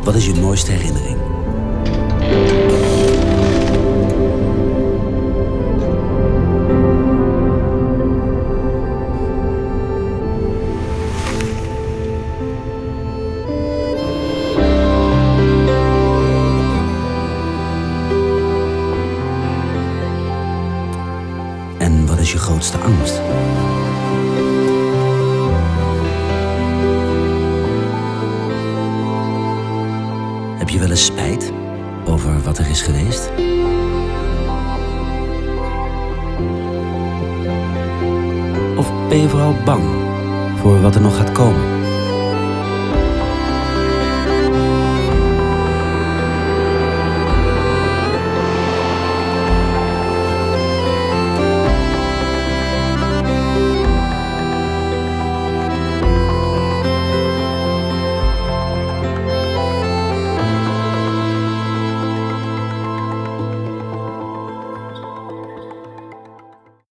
Wat is je mooiste herinnering? En wat is je grootste angst? Heb je wel eens spijt over wat er is geweest? Of ben je vooral bang voor wat er nog gaat komen?